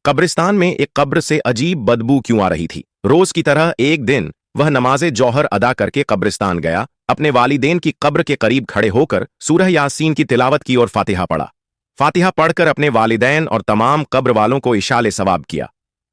कब्रिस्तान में एक कब्र से अजीब बदबू क्यों आ रही थी। रोज की तरह एक दिन वह नमाज़े जौहर अदा करके कब्रिस्तान गया। अपने वालिदैन की कब्र के करीब खड़े होकर सूरह यासीन की तिलावत की और फातिहा पढ़ा। फातिहा पढ़कर अपने वालिदैन और तमाम कब्र वालों को इशाले सवाब किया।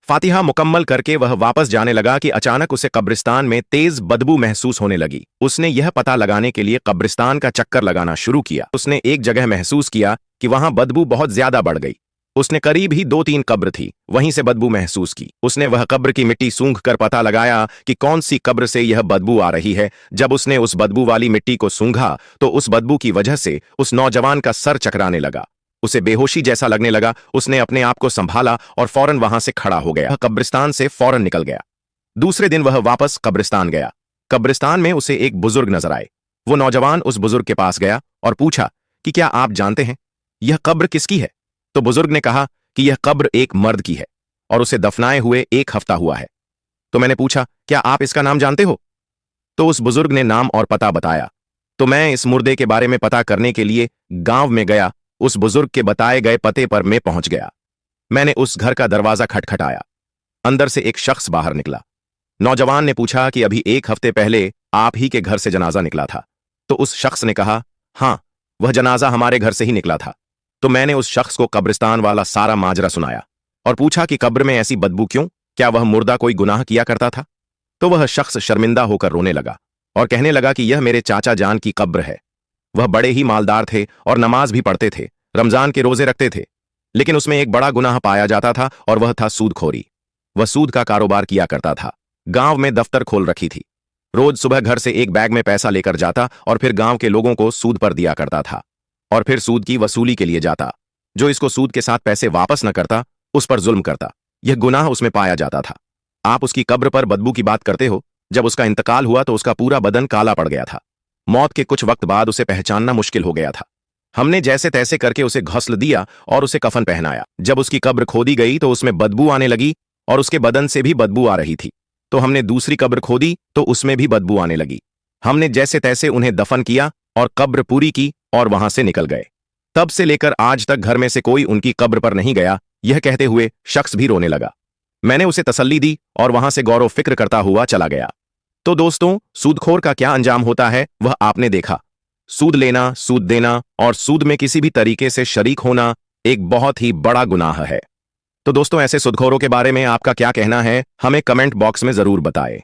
फातिहा मुकम्मल करके वह वापस जाने लगा कि अचानक उसे कब्रिस्तान में तेज बदबू महसूस होने लगी। उसने यह पता लगाने के लिए कब्रिस्तान का चक्कर लगाना शुरू किया। उसने एक जगह महसूस किया कि वहां बदबू बहुत ज्यादा बढ़ गई। उसने करीब ही 2-3 कब्र थी, वहीं से बदबू महसूस की। उसने वह कब्र की मिट्टी सूंघ कर पता लगाया कि कौन सी कब्र से यह बदबू आ रही है। जब उसने उस बदबू वाली मिट्टी को सूंघा तो उस बदबू की वजह से उस नौजवान का सर चकराने लगा। उसे बेहोशी जैसा लगने लगा। उसने अपने आप को संभाला और फौरन वहां से खड़ा हो गया। कब्रिस्तान से फौरन निकल गया। दूसरे दिन वह वापस कब्रिस्तान गया। कब्रिस्तान में उसे एक बुजुर्ग नजर आए। वो नौजवान उस बुजुर्ग के पास गया और पूछा कि क्या आप जानते हैं यह कब्र किसकी है। तो बुजुर्ग ने कहा कि यह कब्र एक मर्द की है और उसे दफनाए हुए 1 हफ्ता हुआ है। तो मैंने पूछा, क्या आप इसका नाम जानते हो? तो उस बुजुर्ग ने नाम और पता बताया। तो मैं इस मुर्दे के बारे में पता करने के लिए गांव में गया। उस बुजुर्ग के बताए गए पते पर मैं पहुंच गया। मैंने उस घर का दरवाजा खटखटाया। अंदर से एक शख्स बाहर निकला। नौजवान ने पूछा कि अभी 1 हफ्ते पहले आप ही के घर से जनाजा निकला था। तो उस शख्स ने कहा, हां, वह जनाजा हमारे घर से ही निकला था। तो मैंने उस शख्स को कब्रिस्तान वाला सारा माजरा सुनाया और पूछा कि कब्र में ऐसी बदबू क्यों, क्या वह मुर्दा कोई गुनाह किया करता था? तो वह शख्स शर्मिंदा होकर रोने लगा और कहने लगा कि यह मेरे चाचा जान की कब्र है। वह बड़े ही मालदार थे और नमाज भी पढ़ते थे, रमजान के रोजे रखते थे, लेकिन उसमें एक बड़ा गुनाह पाया जाता था और वह था सूदखोरी। वह सूद का कारोबार किया करता था। गांव में दफ्तर खोल रखी थी। रोज सुबह घर से एक बैग में पैसा लेकर जाता और फिर गांव के लोगों को सूद पर दिया करता था और फिर सूद की वसूली के लिए जाता। जो इसको सूद के साथ पैसे वापस न करता उस पर जुल्म करता। यह गुनाह उसमें पाया जाता था। आप उसकी कब्र पर बदबू की बात करते हो। जब उसका इंतकाल हुआ तो उसका पूरा बदन काला पड़ गया था। मौत के कुछ वक्त बाद उसे पहचानना मुश्किल हो गया था। हमने जैसे तैसे करके उसे घोंसले दिया और उसे कफन पहनाया। जब उसकी कब्र खोदी गई तो उसमें बदबू आने लगी और उसके बदन से भी बदबू आ रही थी। तो हमने दूसरी कब्र खोदी तो उसमें भी बदबू आने लगी। हमने जैसे तैसे उन्हें दफन किया और कब्र पूरी की और वहां से निकल गए। तब से लेकर आज तक घर में से कोई उनकी कब्र पर नहीं गया। यह कहते हुए शख्स भी रोने लगा। मैंने उसे तसल्ली दी और वहां से गौरव फिक्र करता हुआ चला गया। तो दोस्तों, सूदखोर का क्या अंजाम होता है वह आपने देखा। सूद लेना, सूद देना और सूद में किसी भी तरीके से शरीक होना एक बहुत ही बड़ा गुनाह है। तो दोस्तों, ऐसे सूदखोरों के बारे में आपका क्या कहना है, हमें कमेंट बॉक्स में जरूर बताएं।